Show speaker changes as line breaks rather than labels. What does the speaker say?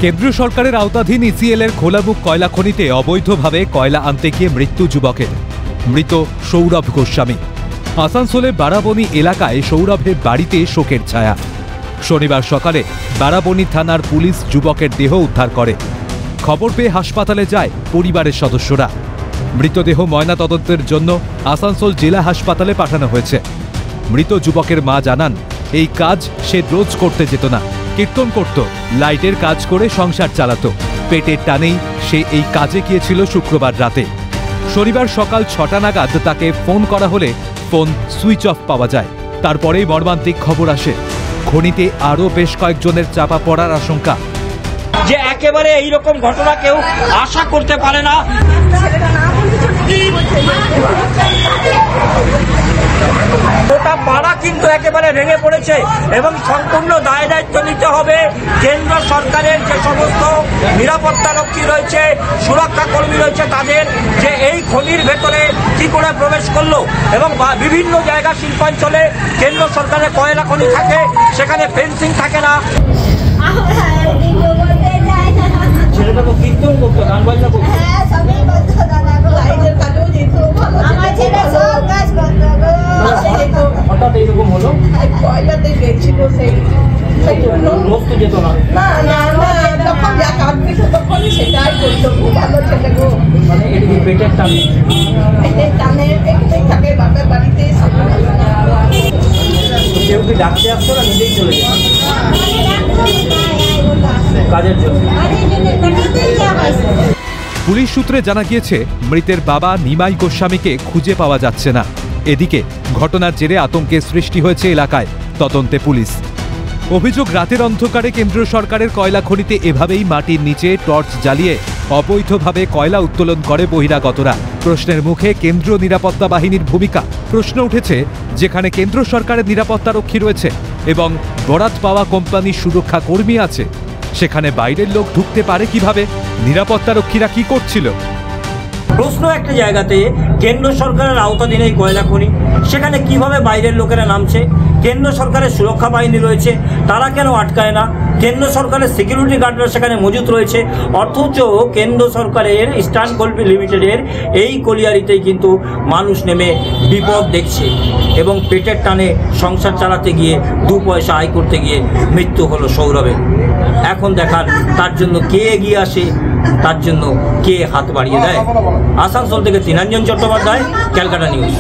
কেন্দ্রীয় সরকারের আওতাধীন ইসিএল এর খোলামুখ কয়লা খনিতে অবৈধভাবে কয়লা আনতে গিয়ে মৃত্যু যুবকের। মৃত সৌরভ গোস্বামী। আসানসোলে বারাবণী এলাকায় সৌরভের বাড়িতে শোকের ছায়া। শনিবার সকালে বারাবণী থানার পুলিশ যুবকের দেহ উদ্ধার করে। খবর পেয়ে হাসপাতালে যায় পরিবারের সদস্যরা। মৃতদেহ ময়নাতদন্তের জন্য আসানসোল জেলা হাসপাতালে পাঠানো হয়েছে। মৃত যুবকের মা জানান, এই কাজ সে রোজ করতে যেত না, কীর্তন করত, লাইটের কাজ করে সংসার চালাতো। পেটের টানেই সে এই কাজে গিয়েছিল শুক্রবার রাতে। শনিবার সকাল ৬টা নাগাদ তাকে ফোন করা হলে ফোন সুইচ অফ পাওয়া যায়। তারপরেই মর্মান্তিক খবর আসে, খনিতে আরও বেশ কয়েকজনের চাপা পড়ার আশঙ্কা।
যে একেবারে এইরকম ঘটনা কেউ আশা করতে পারে না। গোটা পাড়া কিন্তু একেবারে ভেঙে পড়েছে এবং সম্পূর্ণ দায় দায়িত্ব নিতে হবে কেন্দ্র সরকারের যে সমস্ত নিরাপত্তা রক্ষী রয়েছে, সুরক্ষা কর্মী রয়েছে, তাদের যে এই খনির ভেতরে কি করে প্রবেশ করলো এবং বিভিন্ন জায়গা শিল্পাঞ্চলে কেন্দ্র সরকারের কয়লা খনি থাকে, সেখানে ফেন্সিং থাকে না। ছেলেটা তো কীর্তন করতো, গান বাজনা করতো। হঠাৎ এইরকম হলো, রোজ তো যেত না। মানে এদিকে পেটের টানে কেউ কি ডাকতে আসতো না, নিজেই চলে যেত কাজের জন্য।
পুলিশ সূত্রে জানা গিয়েছে, মৃতের বাবা নিমাই গোস্বামীকে খুঁজে পাওয়া যাচ্ছে না। এদিকে ঘটনার জেরে আতঙ্কের সৃষ্টি হয়েছে এলাকায়। তদন্তে পুলিশ। অভিযোগ, রাতের অন্ধকারে কেন্দ্রীয় সরকারের কয়লা খনিতে এভাবেই মাটির নিচে টর্চ জ্বালিয়ে অবৈধভাবে কয়লা উত্তোলন করে বহিরাগতরা। প্রশ্নের মুখে কেন্দ্রীয় নিরাপত্তা বাহিনীর ভূমিকা। প্রশ্ন উঠেছে, যেখানে কেন্দ্র সরকারের নিরাপত্তা রক্ষী রয়েছে এবং বরাত পাওয়া কোম্পানির সুরক্ষা কর্মী আছে, সেখানে বাইরের লোক ঢুকতে পারে কিভাবে? নিরাপত্তা রক্ষীরা কি করছিল?
প্রশ্ন একটা জায়গাতে, কেন্দ্র সরকারের আওতাধীন এই কয়লা খনি, সেখানে কিভাবে বাইরের লোকেরা নামছে? কেন্দ্র সরকারের সুরক্ষা বাহিনী রয়েছে, তারা কেন আটকায় না? কেন্দ্র সরকারের সিকিউরিটি গার্ডরা সেখানে মজুত রয়েছে, অথচ কেন্দ্র সরকারের ইস্টার্ন কোল লিমিটেডের এই কলিয়ারিতেই কিন্তু মানুষ নেমে বিপদ দেখছে এবং পেটের টানে সংসার চালাতে গিয়ে 2 পয়সা আয় করতে গিয়ে মৃত্যু হলো সৌরভের। এখন দেখার তার জন্য কে এগিয়ে আসে, তার জন্য কে হাত বাড়িয়ে দেয়। আসানসোল থেকে তৃণাঞ্জন চট্টোপাধ্যায়, ক্যালকাটা নিউজ।